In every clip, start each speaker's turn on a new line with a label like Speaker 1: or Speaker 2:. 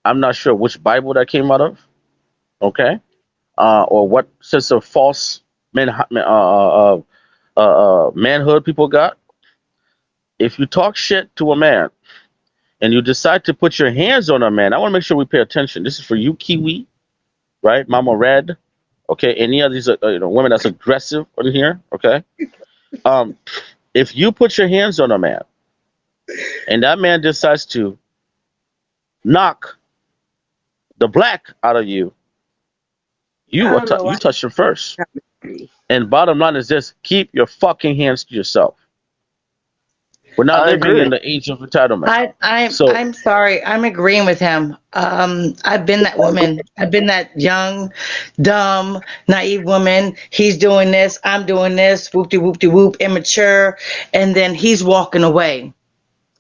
Speaker 1: I'm not sure which Bible that came out of, okay, or what sense of false manhood people got. If you talk shit to a man and you decide to put your hands on a man, I want to make sure we pay attention. This is for you, Kiwi, right? Mama Red, okay? Any of these women that's aggressive in here, okay? Um, if you put your hands on a man and that man decides to knock the black out of you,
Speaker 2: I don't know
Speaker 1: you
Speaker 2: why.
Speaker 1: touch him first. And bottom line is this: keep your fucking hands to yourself. We're not
Speaker 3: I
Speaker 1: living in
Speaker 3: agree.
Speaker 1: the age of entitlement.
Speaker 4: I'm
Speaker 1: So
Speaker 4: I'm sorry. I'm agreeing with him. I've been that woman. I've been that young, dumb, naive woman. He's doing this. I'm doing this. Whoop de whoop de whoop. Immature. And then he's walking away.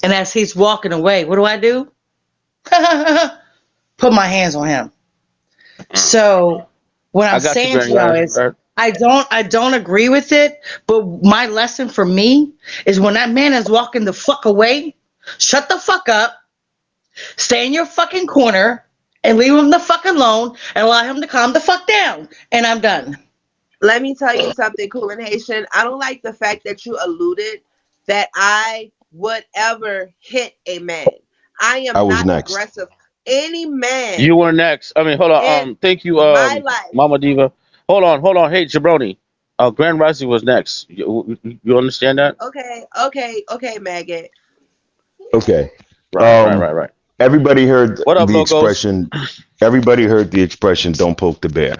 Speaker 4: And as he's walking away, what do? Put my hands on him. So what I'm
Speaker 1: I got you,
Speaker 4: saying to
Speaker 1: Grand
Speaker 4: y'all
Speaker 1: Rising.
Speaker 4: is I don't agree with it, but my lesson for me is when that man is walking the fuck away, shut the fuck up, stay in your fucking corner, and leave him the fuck alone and allow him to calm the fuck down. And I'm done.
Speaker 2: Let me tell you something, Cool and Haitian. I don't like the fact that you alluded that I would ever hit a man. I
Speaker 5: I
Speaker 2: am
Speaker 5: was
Speaker 2: not
Speaker 5: next.
Speaker 2: aggressive. Any man
Speaker 1: You were next. I mean, hold on.
Speaker 2: in
Speaker 1: Thank you,
Speaker 2: my life.
Speaker 1: Mama Diva. Hold on. Hey, Jabroni. Grand Rising was next. You understand that?
Speaker 2: Okay, maggot.
Speaker 5: Okay.
Speaker 1: Right, right,
Speaker 5: Um,
Speaker 1: right, right.
Speaker 5: everybody heard
Speaker 1: What up,
Speaker 5: the
Speaker 1: logos?
Speaker 5: expression. Everybody heard the expression "Don't poke the bear."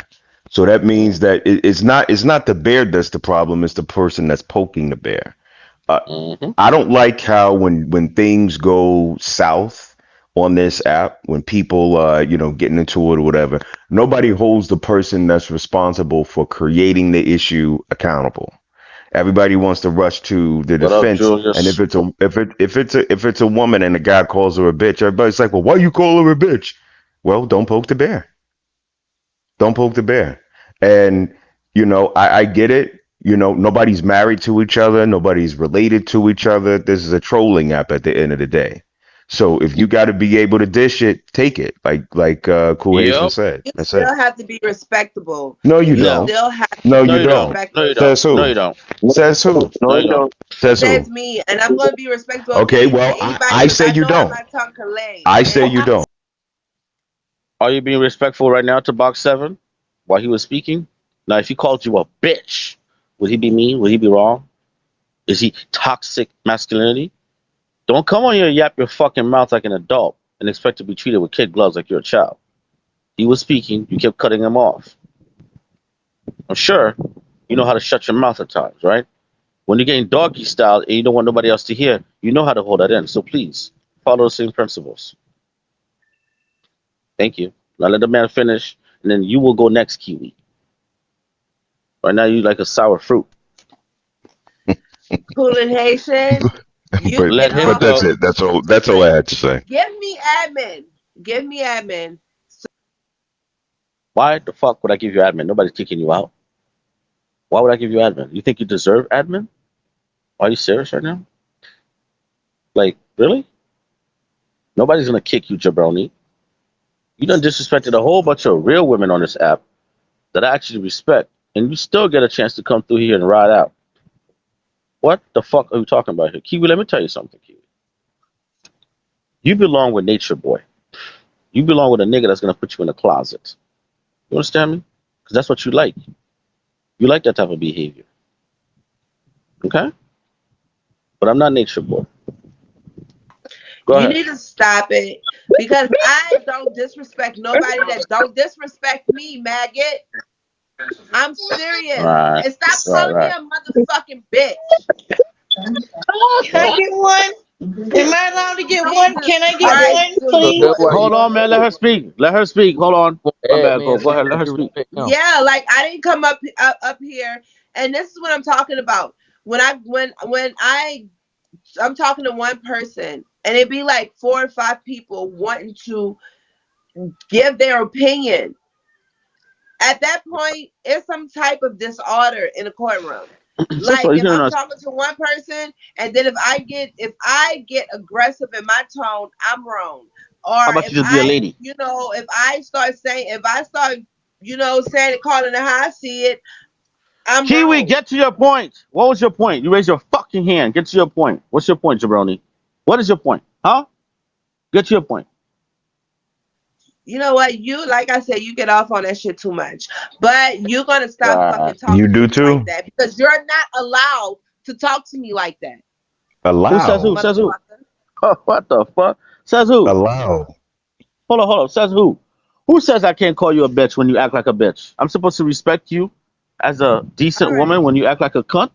Speaker 5: So that means that it's not the bear that's the problem. It's the person that's poking the bear. Uh,
Speaker 1: Hmm.
Speaker 5: I don't like how when things go south on this app, when people getting into it or whatever, nobody holds the person that's responsible for creating the issue accountable. Everybody wants to rush to the
Speaker 1: What up,
Speaker 5: defense, and if
Speaker 1: Julius?
Speaker 5: it's a woman and a guy calls her a bitch, everybody's like, "Well, why you call her a bitch?" Well, don't poke the bear. Don't poke the bear. And I get it. Nobody's married to each other. Nobody's related to each other. This is a trolling app at the end of the day. So if you got to be able to dish it, take it. Like Cool Haitian
Speaker 1: Yep.
Speaker 5: said.
Speaker 2: You
Speaker 5: That's it.
Speaker 2: still have to be respectable.
Speaker 5: No, you
Speaker 2: You
Speaker 1: No.
Speaker 5: don't.
Speaker 2: still have
Speaker 5: No,
Speaker 2: to
Speaker 1: No,
Speaker 5: you
Speaker 1: you
Speaker 2: be
Speaker 1: don't.
Speaker 5: don't.
Speaker 1: No, you
Speaker 2: respectful.
Speaker 1: don't.
Speaker 5: Says
Speaker 1: No,
Speaker 5: who?
Speaker 1: you don't.
Speaker 5: Says who?
Speaker 1: No,
Speaker 3: No,
Speaker 1: you
Speaker 3: you
Speaker 1: don't.
Speaker 3: don't.
Speaker 5: Says
Speaker 2: Says
Speaker 5: who?
Speaker 2: me, and I'm going to be respectful of
Speaker 5: Okay,
Speaker 2: any
Speaker 5: well,
Speaker 2: anybody
Speaker 5: I
Speaker 2: because
Speaker 5: say
Speaker 2: I
Speaker 5: you
Speaker 2: know how
Speaker 5: don't.
Speaker 2: my tongue can lay.
Speaker 5: I say
Speaker 2: And
Speaker 5: you don't.
Speaker 1: Are you being respectful right now to Box 7 while he was speaking? Now, if he called you a bitch, would he be mean? Would he be wrong? Is he toxic masculinity? Don't come on here and yap your fucking mouth like an adult and expect to be treated with kid gloves like you're a child. He was speaking, you kept cutting him off. I'm sure you know how to shut your mouth at times, right? When you're getting doggy style and you don't want nobody else to hear, you know how to hold that in. So please follow the same principles. Thank you. Now let the man finish, and then you will go next, Kiwi. Right now you like a sour fruit.
Speaker 2: Cool and Haitian, you
Speaker 5: but
Speaker 2: get
Speaker 1: Let him
Speaker 5: but
Speaker 2: off.
Speaker 5: that's
Speaker 1: go.
Speaker 5: it. That's all I had to say.
Speaker 2: Give me admin. Give me admin.
Speaker 1: Why the fuck would I give you admin? Nobody's kicking you out. Why would I give you admin? You think you deserve admin? Are you serious right now? Like, really? Nobody's gonna kick you, jabroni. You done disrespected a whole bunch of real women on this app that I actually respect, and you still get a chance to come through here and ride out. What the fuck are we talking about here? Kiwi, let me tell you something, Kiwi. You belong with Nature Boy. You belong with a nigga that's gonna put you in a closet. You understand me? Because that's what you like. You like that type of behavior. Okay? But I'm not Nature Boy. Go
Speaker 2: You
Speaker 1: ahead.
Speaker 2: need to stop it because I don't disrespect nobody that don't disrespect me, maggot. I'm serious.
Speaker 1: Right,
Speaker 2: And stop
Speaker 1: right,
Speaker 2: calling me
Speaker 1: right.
Speaker 2: a motherfucking bitch.
Speaker 4: Can I get one? Am I allowed to get one?
Speaker 2: Jesus
Speaker 4: Can I get
Speaker 3: Yeah,
Speaker 2: Christ,
Speaker 4: one,
Speaker 3: so
Speaker 4: please?
Speaker 3: that's
Speaker 2: Julius.
Speaker 3: why
Speaker 1: Hold on, man. Let her speak. Let her speak. Hold on. My bad, go.
Speaker 3: admin
Speaker 1: Go
Speaker 3: so you
Speaker 1: ahead. Let her
Speaker 3: get
Speaker 1: speak.
Speaker 3: respect now.
Speaker 2: Yeah, like I didn't come up here, and this is what I'm talking about. I'm talking to one person, and it'd be like 4 or 5 people wanting to give their opinion. At that point, it's some type of disorder in the courtroom.
Speaker 1: First of
Speaker 2: Like
Speaker 1: all, you
Speaker 2: if
Speaker 1: hearing
Speaker 2: I'm
Speaker 1: us.
Speaker 2: talking to one person, and then if I get aggressive in my tone, I'm wrong.
Speaker 1: How
Speaker 2: or
Speaker 1: about
Speaker 2: if
Speaker 1: you just be a
Speaker 2: I,
Speaker 1: lady?
Speaker 2: if I start saying, saying it, calling it how I see it, I'm
Speaker 1: Kiwi,
Speaker 2: wrong.
Speaker 1: get to your point. What was your point? You raised your fucking hand. Get to your point. What's your point, Jabroni? What is your point? Huh? Get to your point.
Speaker 2: You know what? Like I said, you get off on that shit too much. But you're gonna stop
Speaker 1: God.
Speaker 2: fucking
Speaker 5: You
Speaker 2: talking to
Speaker 5: do
Speaker 2: me like
Speaker 5: too?
Speaker 2: that because you're not allowed to talk to me like that,
Speaker 1: Who says
Speaker 5: Allow.
Speaker 1: who? Says who?
Speaker 2: motherfucker.
Speaker 1: What the fuck? Says who?
Speaker 5: Allow.
Speaker 1: Hold on. Says who? Who says I can't call you a bitch when you act like a bitch? I'm supposed to respect you as a
Speaker 2: All
Speaker 1: decent
Speaker 2: right.
Speaker 1: woman when you act like a cunt?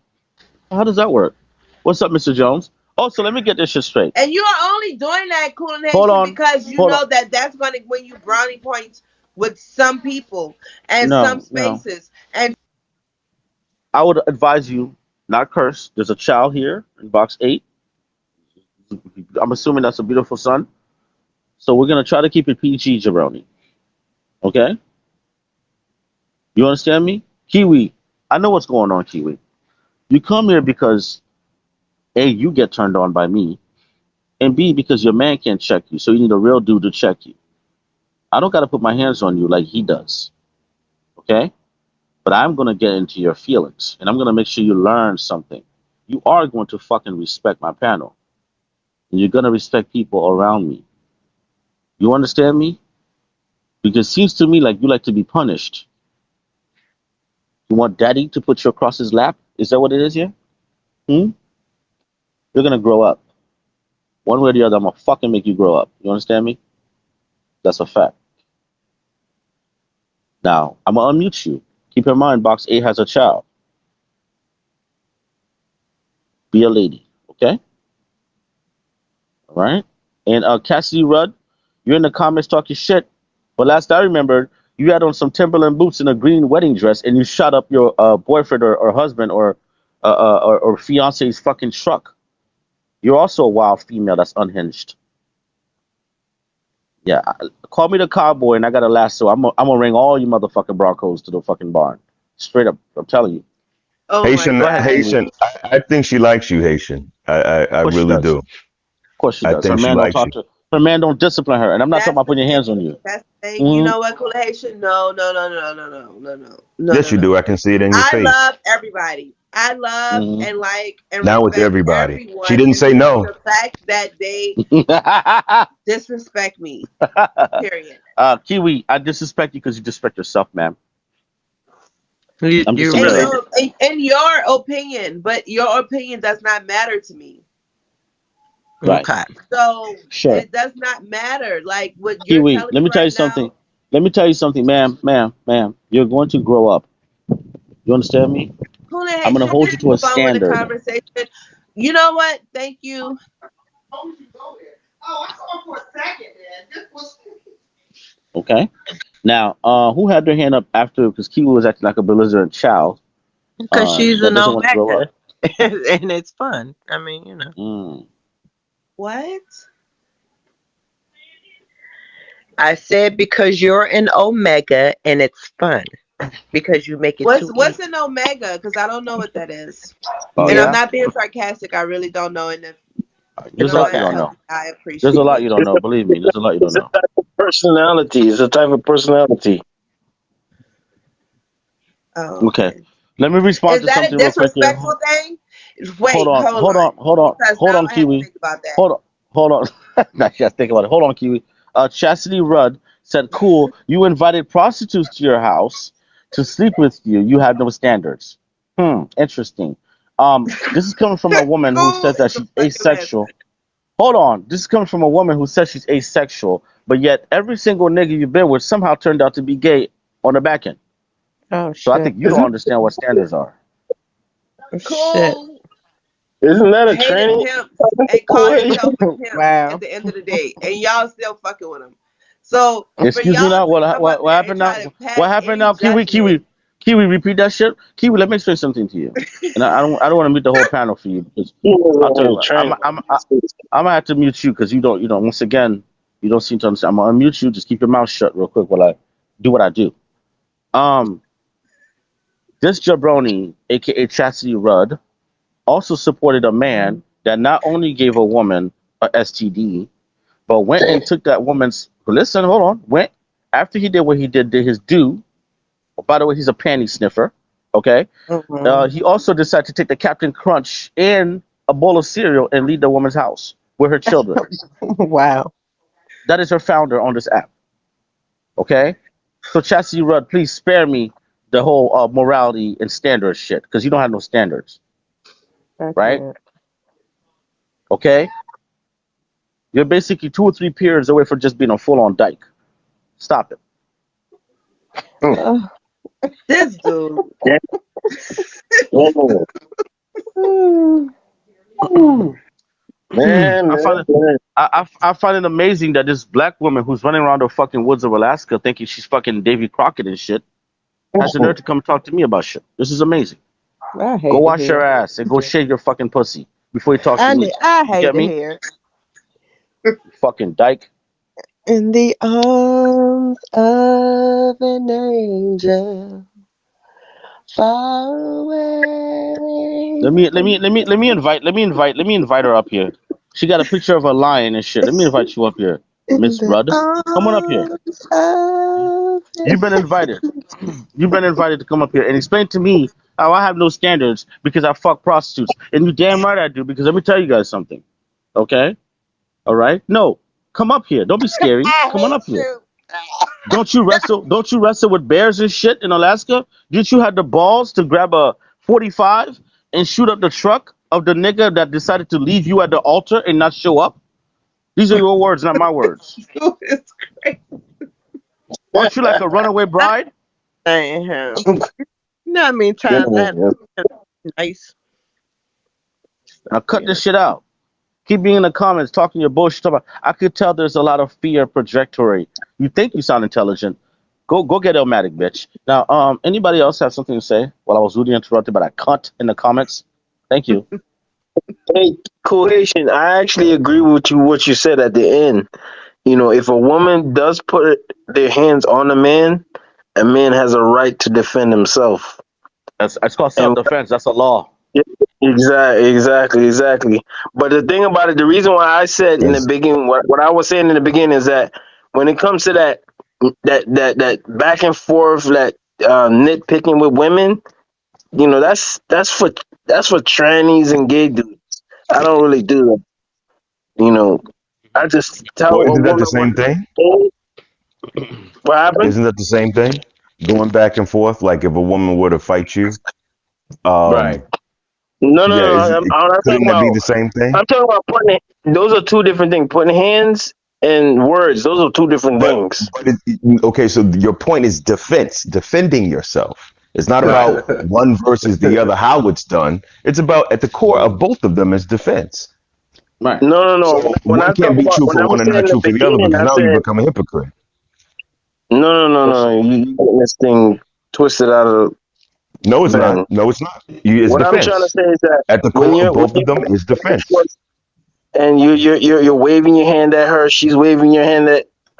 Speaker 1: How does that work? What's up, Mr. Jones? Oh, so let me get this shit straight.
Speaker 2: And you are only doing that, Cool
Speaker 1: Hold
Speaker 2: Nation,
Speaker 1: on.
Speaker 2: because you
Speaker 1: Hold on.
Speaker 2: know that that's gonna win you brownie points with some people and some
Speaker 1: No, no.
Speaker 2: spaces. And
Speaker 1: I would advise you not curse. There's a child here in box 8. I'm assuming that's a beautiful son. So we're gonna try to keep it PG, Jabroni. Okay? You understand me? Kiwi, I know what's going on, Kiwi. You come here because A, you get turned on by me, and B, because your man can't check you, so you need a real dude to check you. I don't gotta put my hands on you like he does. Okay? But I'm gonna get into your feelings and I'm gonna make sure you learn something. You are going to fucking respect my panel. And you're gonna respect people around me. You understand me? Because it seems to me like you like to be punished. You want daddy to put you across his lap? Is that what it is here? Hmm? You're gonna grow up. One way or the other, I'm gonna fucking make you grow up. You understand me? That's a fact. Now, I'm gonna unmute you. Keep in mind, box 8 has a child. Be a lady, okay? All right? And Cassidy Rudd, you're in the comments talking shit. But last I remembered, you had on some Timberland boots and a green wedding dress, and you shot up your boyfriend or husband or fiance's fucking truck. You're also a wild female that's unhinged. Yeah, call me the cowboy, and I got a lasso. I'm gonna ring all you motherfucking Broncos to the fucking barn. Straight up, I'm telling you.
Speaker 2: oh my
Speaker 5: Haitian,
Speaker 1: Go ahead,
Speaker 2: God.
Speaker 1: Kiwi.
Speaker 5: Haitian. I think she likes you, Haitian. I
Speaker 1: Of course she
Speaker 5: really
Speaker 1: does.
Speaker 5: do.
Speaker 1: Of course she
Speaker 5: I
Speaker 1: does. Her
Speaker 5: think she
Speaker 1: man don't
Speaker 5: likes you.
Speaker 1: talk to her man don't discipline her, and I'm not talking
Speaker 2: That's
Speaker 1: about
Speaker 2: the
Speaker 1: putting your hands on
Speaker 2: thing.
Speaker 1: you.
Speaker 2: That's the thing. You
Speaker 1: Hmm.
Speaker 2: know what, Cool Haitian? No, no, no, no, no, no, no, no, no,
Speaker 5: Yes,
Speaker 2: no,
Speaker 5: you
Speaker 2: no.
Speaker 5: do. I can see it in your
Speaker 2: I
Speaker 5: face.
Speaker 2: love everybody. I love
Speaker 1: Hmm.
Speaker 2: and like and
Speaker 5: Now with
Speaker 2: respect
Speaker 5: everybody. She
Speaker 2: everyone.
Speaker 5: didn't
Speaker 2: It's
Speaker 5: say
Speaker 2: just
Speaker 5: no.
Speaker 2: the fact that they disrespect me. Period.
Speaker 1: Kiwi, I disrespect you because you disrespect yourself, man.
Speaker 3: You
Speaker 1: I'm just
Speaker 3: you
Speaker 1: saying
Speaker 2: And
Speaker 3: really
Speaker 1: so.
Speaker 3: do.
Speaker 2: in your opinion, but your opinion does not matter to me.
Speaker 1: Right.
Speaker 3: Okay.
Speaker 2: So
Speaker 1: Sure.
Speaker 2: it does not matter. Like what you're
Speaker 1: Kiwi,
Speaker 2: telling
Speaker 1: let
Speaker 2: me
Speaker 1: me tell you
Speaker 2: right
Speaker 1: something.
Speaker 2: now.
Speaker 1: Let me tell you something, ma'am. You're going to grow up. You understand me?
Speaker 2: Cool and
Speaker 1: I'm gonna
Speaker 2: Haitian,
Speaker 1: hold you
Speaker 2: let's
Speaker 1: to a
Speaker 2: move on with the
Speaker 1: standard.
Speaker 2: conversation. You know what? Thank you.
Speaker 1: Okay. Now, who had their hand up after? Because Kiwi was acting like a belligerent child.
Speaker 3: Because she's
Speaker 1: That
Speaker 3: an
Speaker 1: doesn't want to grow up.
Speaker 3: Omega, and it's fun. I mean,
Speaker 1: Mm.
Speaker 2: What?
Speaker 3: I said because you're an Omega, and it's fun because you make it
Speaker 2: What's
Speaker 3: too
Speaker 2: what's
Speaker 3: easy.
Speaker 2: an omega? Because I don't know what that is.
Speaker 1: Oh
Speaker 2: And I'm
Speaker 1: yeah.
Speaker 3: Yeah.
Speaker 2: not being sarcastic. I really don't know. And if you
Speaker 1: There's
Speaker 3: It's
Speaker 1: a
Speaker 2: know
Speaker 1: lot you
Speaker 2: what,
Speaker 1: don't
Speaker 3: okay.
Speaker 2: tell
Speaker 1: know.
Speaker 2: me. I
Speaker 1: There's a
Speaker 2: appreciate
Speaker 1: lot
Speaker 2: it.
Speaker 1: you don't know. Believe me. There's a lot you don't
Speaker 6: It's a
Speaker 1: know.
Speaker 6: type of personality. It's a type of personality.
Speaker 2: Oh,
Speaker 1: Okay.
Speaker 2: okay.
Speaker 1: Let me respond
Speaker 2: Is
Speaker 1: to
Speaker 2: that a
Speaker 1: something real quick here.
Speaker 2: disrespectful thing?
Speaker 1: Hold
Speaker 2: Wait,
Speaker 1: on.
Speaker 2: hold
Speaker 1: Hold
Speaker 2: on.
Speaker 1: on. Hold on.
Speaker 2: Because
Speaker 1: Hold
Speaker 2: now
Speaker 1: on,
Speaker 2: I have to
Speaker 1: Kiwi.
Speaker 2: think about that.
Speaker 1: Hold on. Hold on. Now you gotta think about it. Hold on, Kiwi. Chastity Rudd said, "Cool. You invited prostitutes to your house to sleep with you. You have no standards." Interesting. This is coming from a woman who
Speaker 2: Cool
Speaker 1: says that
Speaker 2: is a
Speaker 1: she's
Speaker 2: fucking mess.
Speaker 1: asexual. Hold on. This is coming from a woman who says she's asexual, but yet every single nigga you've been with somehow turned out to be gay on the back end.
Speaker 3: Oh
Speaker 1: So I
Speaker 3: shit.
Speaker 1: think you don't
Speaker 6: Isn't
Speaker 1: understand what standards are.
Speaker 3: Shit.
Speaker 2: Cool
Speaker 6: isn't that a
Speaker 2: hated
Speaker 6: training
Speaker 2: pimps and called himself a pimp at
Speaker 3: Wow.
Speaker 2: the end of the day. And y'all still fucking with him. So for
Speaker 1: Excuse me
Speaker 2: y'all
Speaker 1: now.
Speaker 2: to
Speaker 1: What
Speaker 2: come up
Speaker 1: what what
Speaker 2: there and
Speaker 1: happened now?
Speaker 2: try to pass
Speaker 1: What happened
Speaker 2: any
Speaker 1: now? Kiwi,
Speaker 2: judgment.
Speaker 1: Kiwi, Kiwi. Repeat that shit. Kiwi, let me explain something to you. And I don't want to mute the whole panel for you because I'll tell you what.
Speaker 6: training?
Speaker 1: I'm gonna have to mute you because you don't. Once again, you don't seem to understand. I'm gonna unmute you. Just keep your mouth shut real quick while I do what I do. Um, this jabroni, aka Chastity Rudd, also supported a man that not only gave a woman a STD, but went and took that woman's. Listen, hold on. Went after he did what he did his due. By the way, he's a panty sniffer. Okay.
Speaker 3: Mhm.
Speaker 1: He also decided to take the Captain Crunch and a bowl of cereal and leave the woman's house with her children.
Speaker 3: Wow.
Speaker 1: That is her founder on this app. Okay. So Chastity Rudd, please spare me the whole morality and standards shit because you don't have no standards,
Speaker 3: I
Speaker 1: right?
Speaker 3: can't.
Speaker 1: Okay. You're basically 2 or 3 periods away from just being a full-on dyke. Stop it.
Speaker 3: Oh.
Speaker 2: This dude.
Speaker 6: Yeah. Oh, man,
Speaker 1: I find
Speaker 6: man,
Speaker 1: it,
Speaker 6: man.
Speaker 1: I find it amazing that this black woman who's running around the fucking woods of Alaska thinking she's fucking Davy Crockett and shit has the nerve to come talk to me about shit. This is amazing.
Speaker 3: I hate
Speaker 1: Go
Speaker 3: to
Speaker 1: wash
Speaker 3: hear.
Speaker 1: your ass and go shave your fucking pussy before you talk to me.
Speaker 3: I
Speaker 1: You
Speaker 3: hate
Speaker 1: get
Speaker 3: to
Speaker 1: me?
Speaker 3: hear.
Speaker 1: Fucking dyke.
Speaker 3: In the arms of an angel, far away.
Speaker 1: Let me invite her up here. She got a picture of a lion and shit. Let me invite you up here,
Speaker 3: In
Speaker 1: Miss
Speaker 3: the
Speaker 1: Rudd. Come on up here.
Speaker 3: arms of
Speaker 1: You've been invited. You've been invited to come up here and explain to me how I have no standards because I fuck prostitutes. And you damn right I do because let me tell you guys something. Okay? All right? No. Come up here. Don't be scary.
Speaker 3: I
Speaker 1: Come on
Speaker 3: hate
Speaker 1: up here.
Speaker 3: you.
Speaker 1: Don't you wrestle? Don't you wrestle with bears and shit in Alaska? Didn't you have the balls to grab a 45 and shoot up the truck of the nigga that decided to leave you at the altar and not show up? These are your words, not my words.
Speaker 2: Dude is crazy.
Speaker 1: Aren't you like a runaway bride?
Speaker 3: I ain't him. Not many times I had nice.
Speaker 1: Now cut this shit out. Keep being in the comments talking your bullshit about. I could tell there's a lot of fear trajectory. You think you sound intelligent. Go get Elmatic, bitch. Now, anybody else have something to say while I was rudely interrupted by that cunt in the comments? Thank you.
Speaker 6: Hey, Cool Haitian, I actually agree with you what you said at the end. You know, if a woman does put their hands on a man has a right to defend himself.
Speaker 1: That's called
Speaker 6: And
Speaker 1: self-defense. That's a law.
Speaker 6: exactly. But the thing about it, the reason why I said in the
Speaker 5: Yes.
Speaker 6: beginning, what I was saying in the beginning is that when it comes to that back and forth, that nitpicking with women, you know, that's for trannies and gay dudes. I don't really do that. You know, I just tell
Speaker 5: Well,
Speaker 6: a
Speaker 5: isn't that the
Speaker 6: woman
Speaker 5: same thing?
Speaker 6: what happened.
Speaker 5: Isn't that the same thing? Going back and forth, like if a woman were to fight you,
Speaker 6: Right.
Speaker 5: um,
Speaker 6: No,
Speaker 5: yeah,
Speaker 6: I'm not talking
Speaker 5: couldn't that be
Speaker 6: about.
Speaker 5: the same thing?
Speaker 6: I'm talking about putting. Those are two different things. Putting hands and words. Those are two different
Speaker 5: But
Speaker 6: things.
Speaker 5: okay, so your point is defense, defending yourself. It's not
Speaker 6: Right.
Speaker 5: about one versus the other how it's done. It's about at the core of both of them is defense.
Speaker 1: Right.
Speaker 6: No.
Speaker 5: So
Speaker 6: When I
Speaker 5: one
Speaker 6: talk
Speaker 5: can't be
Speaker 6: about
Speaker 5: true
Speaker 6: when
Speaker 5: for
Speaker 6: I
Speaker 5: one
Speaker 6: was
Speaker 5: and
Speaker 6: saying
Speaker 5: not
Speaker 6: in the
Speaker 5: true for the other
Speaker 6: beginning,
Speaker 5: because
Speaker 6: I
Speaker 5: now you
Speaker 6: said
Speaker 5: become a hypocrite.
Speaker 6: no. You getting this thing twisted out of
Speaker 5: No, it's
Speaker 6: bend.
Speaker 5: not. No, it's not. It's
Speaker 6: What I'm trying to
Speaker 5: defense.
Speaker 6: say is that
Speaker 5: At the
Speaker 6: when
Speaker 5: core of
Speaker 6: you're
Speaker 5: both of them is defense.
Speaker 6: and you're waving your hand at her, she's waving your hand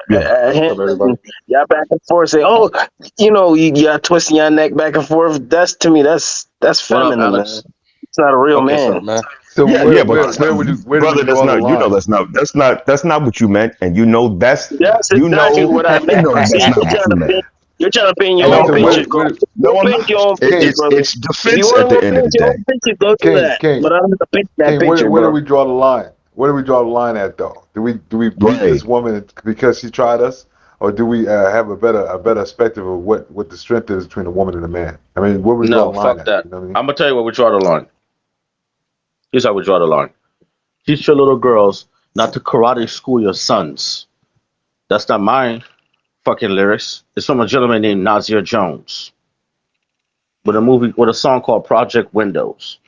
Speaker 5: Yeah.
Speaker 6: at
Speaker 1: What's
Speaker 6: him,
Speaker 1: up,
Speaker 6: and
Speaker 1: everybody?
Speaker 6: y'all back and forth say, oh, you know, y'all twisting your neck back and forth. That's to me, that's
Speaker 1: What up,
Speaker 6: feminine, man.
Speaker 1: Alex?
Speaker 6: It's not a real
Speaker 1: Okay, what's
Speaker 6: man.
Speaker 1: up, man?
Speaker 7: So
Speaker 5: Yeah,
Speaker 7: where
Speaker 5: yeah, but
Speaker 7: where
Speaker 5: that's not,
Speaker 7: where would you where do we
Speaker 5: brother. That's
Speaker 7: draw the
Speaker 5: not. You know,
Speaker 7: line?
Speaker 5: that's not what you meant, and you know
Speaker 6: That's
Speaker 5: you
Speaker 6: exactly
Speaker 5: know,
Speaker 6: what I
Speaker 5: and you
Speaker 6: meant.
Speaker 5: know
Speaker 6: See,
Speaker 5: that's not what you meant.
Speaker 6: you're trying to paint your
Speaker 7: Hey,
Speaker 6: own
Speaker 7: so
Speaker 5: No,
Speaker 6: picture.
Speaker 5: no,
Speaker 7: where
Speaker 5: no.
Speaker 6: Go
Speaker 5: I'm
Speaker 6: paint
Speaker 5: not.
Speaker 6: your own picture,
Speaker 7: King
Speaker 6: brother.
Speaker 5: It's
Speaker 6: If you
Speaker 5: defense
Speaker 6: want
Speaker 5: at
Speaker 6: to
Speaker 5: the
Speaker 6: go
Speaker 5: end of the
Speaker 6: paint your
Speaker 5: day.
Speaker 6: own picture, go do
Speaker 7: King
Speaker 6: that.
Speaker 7: King
Speaker 6: But I'm not painting that
Speaker 7: King
Speaker 6: picture,
Speaker 7: where do
Speaker 6: bro.
Speaker 7: we draw the line? Where do we draw the line at though? Do we beat
Speaker 5: Right.
Speaker 7: this woman because she tried us, or do we have a better perspective of what the strength is between a woman and a man? I mean, where we draw
Speaker 1: No,
Speaker 7: the line
Speaker 1: fuck
Speaker 7: at?
Speaker 1: that.
Speaker 7: You know what I mean?
Speaker 1: I'm gonna tell you where we draw the line. Here's how we draw the line. Teach your little girls not to karate school your sons. That's not my fucking lyrics. It's from a gentleman named Nazir Jones with a song called Project Windows.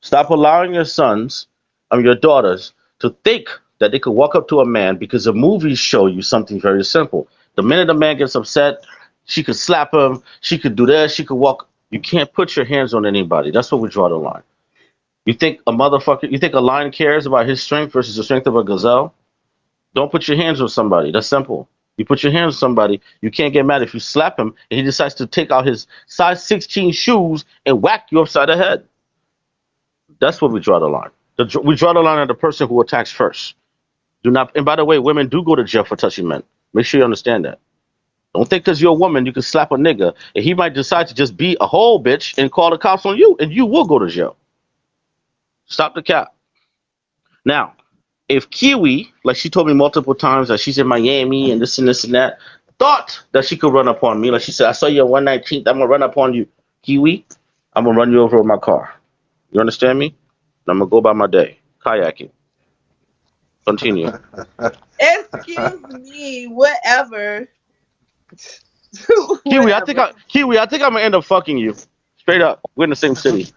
Speaker 1: Stop allowing your sons, your daughters, to think that they could walk up to a man because the movies show you something very simple. The minute a man gets upset, she could slap him, she could do this, she could walk. You can't put your hands on anybody. That's where we draw the line. You think a lion cares about his strength versus the strength of a gazelle? Don't put your hands on somebody. That's simple. You put your hands on somebody, you can't get mad if you slap him and he decides to take out his size 16 shoes and whack you upside the head. That's where we draw the line. We draw the line at the person who attacks first. Do not. And by the way, women do go to jail for touching men. Make sure you understand that. Don't think because you're a woman you can slap a nigga and he might decide to just be a whole bitch and call the cops on you, and you will go to jail. Stop the cap. Now, if Kiwi, like she told me multiple times that she's in Miami and this and that, thought that she could run up on me, like she said, I saw you on 119th, I'm gonna run up on you, Kiwi, I'm gonna run you over with my car. You understand me? I'm gonna go by my day, kayaking. Continue.
Speaker 2: Excuse me, whatever.
Speaker 1: Kiwi, I
Speaker 2: Whatever.
Speaker 1: think I'm gonna end up fucking you. Straight up. We're in the same city.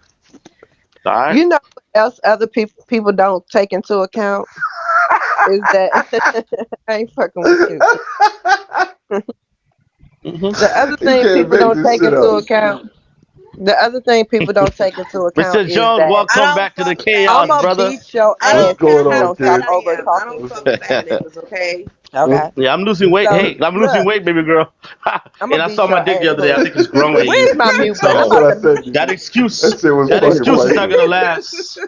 Speaker 1: All right.
Speaker 8: You know what else other people don't take into account is that I ain't fucking with you. The other
Speaker 1: Mm-hmm.
Speaker 7: You
Speaker 8: thing
Speaker 7: can't
Speaker 8: people
Speaker 7: make
Speaker 8: don't
Speaker 7: this
Speaker 8: take
Speaker 7: shit
Speaker 8: into
Speaker 7: up.
Speaker 8: account. The other thing people don't take into account
Speaker 1: Mr.
Speaker 8: is
Speaker 1: Jones,
Speaker 8: that
Speaker 2: I
Speaker 1: welcome
Speaker 2: don't
Speaker 1: back to the
Speaker 2: fuck with fat
Speaker 8: I'm
Speaker 1: chaos,
Speaker 8: gonna
Speaker 2: niggas.
Speaker 1: brother.
Speaker 8: beat your
Speaker 2: I
Speaker 7: What's
Speaker 2: don't
Speaker 8: ass
Speaker 2: care
Speaker 8: if
Speaker 7: going
Speaker 8: you
Speaker 2: how
Speaker 7: on,
Speaker 8: don't
Speaker 2: fat
Speaker 8: stop
Speaker 7: kid?
Speaker 2: I
Speaker 8: over
Speaker 2: am. I don't
Speaker 8: talking
Speaker 2: fuck
Speaker 8: me.
Speaker 2: with fat niggas, okay?
Speaker 8: Okay.
Speaker 1: Yeah, I'm losing weight.
Speaker 8: So
Speaker 1: Hey, I'm losing
Speaker 8: look,
Speaker 1: weight, baby girl.
Speaker 8: I'm
Speaker 1: And
Speaker 8: gonna
Speaker 1: I
Speaker 8: beat
Speaker 1: saw my
Speaker 8: your
Speaker 1: dick the
Speaker 8: ass
Speaker 1: other day. I
Speaker 8: up.
Speaker 1: think it's growing.
Speaker 8: Where's my mute button?
Speaker 7: That's
Speaker 8: I'm
Speaker 1: So
Speaker 7: what I
Speaker 8: about to
Speaker 7: said.
Speaker 8: mute
Speaker 1: that
Speaker 8: you.
Speaker 7: That shit was
Speaker 1: that
Speaker 7: fucking
Speaker 1: excuse is not
Speaker 7: funny.
Speaker 1: gonna last.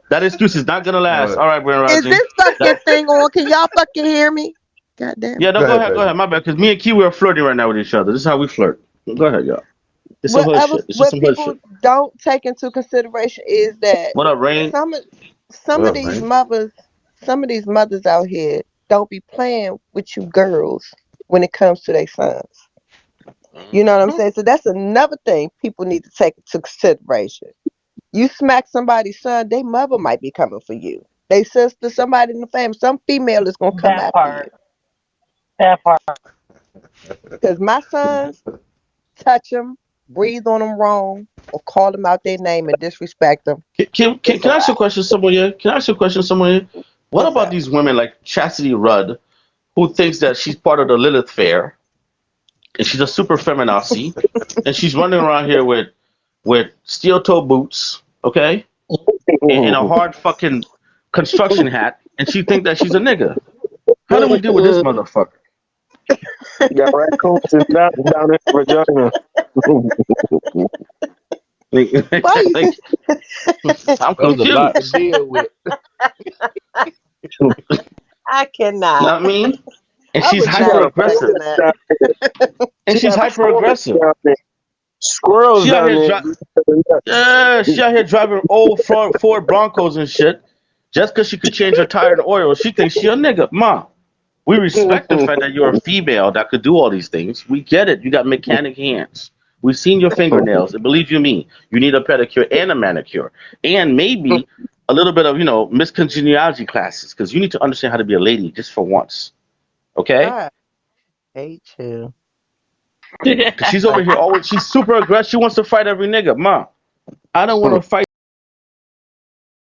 Speaker 1: That excuse is not gonna last.
Speaker 7: Uh,
Speaker 1: All right, Brand
Speaker 8: Is
Speaker 1: Rising.
Speaker 8: this fucking
Speaker 1: That
Speaker 8: thing on? Can y'all fucking hear me? God damn
Speaker 1: yeah,
Speaker 8: it.
Speaker 1: no,
Speaker 7: go
Speaker 1: go
Speaker 7: ahead,
Speaker 1: ahead, go
Speaker 7: baby.
Speaker 1: ahead. My bad, because me and Kiwi are flirting right now with each other. This is how we flirt. Go ahead, y'all. It's some hood shit. It's just
Speaker 8: What
Speaker 1: some hood
Speaker 8: people
Speaker 1: shit.
Speaker 8: don't take into consideration is that
Speaker 1: What up, Rain?
Speaker 8: some of
Speaker 7: What
Speaker 8: some of
Speaker 7: up,
Speaker 8: these
Speaker 7: man?
Speaker 8: mothers out here don't be playing with you girls when it comes to their sons. You know what I'm
Speaker 1: Mhm.
Speaker 8: saying? So that's another thing people need to take into consideration. You smack somebody's son, their mother might be coming for you. They sister, somebody in the family, some female is gonna come
Speaker 4: That
Speaker 8: after you.
Speaker 4: part. That part.
Speaker 8: Because my sons touch them, breathe on them wrong, or call them out their name and disrespect them. It's
Speaker 1: Can
Speaker 8: a
Speaker 1: I ask you a
Speaker 8: wrap.
Speaker 1: question, someone here? Can I ask you a question, someone here? What
Speaker 8: What's
Speaker 1: about
Speaker 8: up?
Speaker 1: these women like Chastity Rudd, who thinks that she's part of the Lilith Fair and she's a super feminazi, and she's running around here with steel toe boots, okay, and a hard fucking construction hat, and she think that she's a nigga. How do we deal with this motherfucker?
Speaker 6: Got raccoons and down in Virginia.
Speaker 8: Why you?
Speaker 1: Like, I'm
Speaker 9: That was a lot to
Speaker 1: confused.
Speaker 9: deal with.
Speaker 8: I cannot.
Speaker 1: Not me. And
Speaker 8: I
Speaker 1: she's
Speaker 8: was
Speaker 6: She
Speaker 8: not
Speaker 6: got
Speaker 1: hyper
Speaker 6: a
Speaker 1: aggressive.
Speaker 8: expecting
Speaker 6: forest
Speaker 8: that.
Speaker 6: down there.
Speaker 1: And
Speaker 6: She
Speaker 1: she's
Speaker 6: got a
Speaker 1: hyper
Speaker 6: forest
Speaker 1: aggressive.
Speaker 6: down there. Squirrels
Speaker 1: She out
Speaker 6: down
Speaker 1: here
Speaker 6: there.
Speaker 1: yeah, she out here driving old Ford Broncos and shit. Just because she could change her tire and oil, she thinks she a nigga. Ma, we respect the fact that you're a female that could do all these things. We get it. You got mechanic hands. We've seen your fingernails, and believe you me, you need a pedicure and a manicure, and maybe a little bit of Miss Congeniality classes, because you need to understand how to be a lady just for once, okay?
Speaker 8: I hate you.
Speaker 1: Because she's over here always. She's super aggressive. She wants to fight every nigga. Ma, I don't want to fight.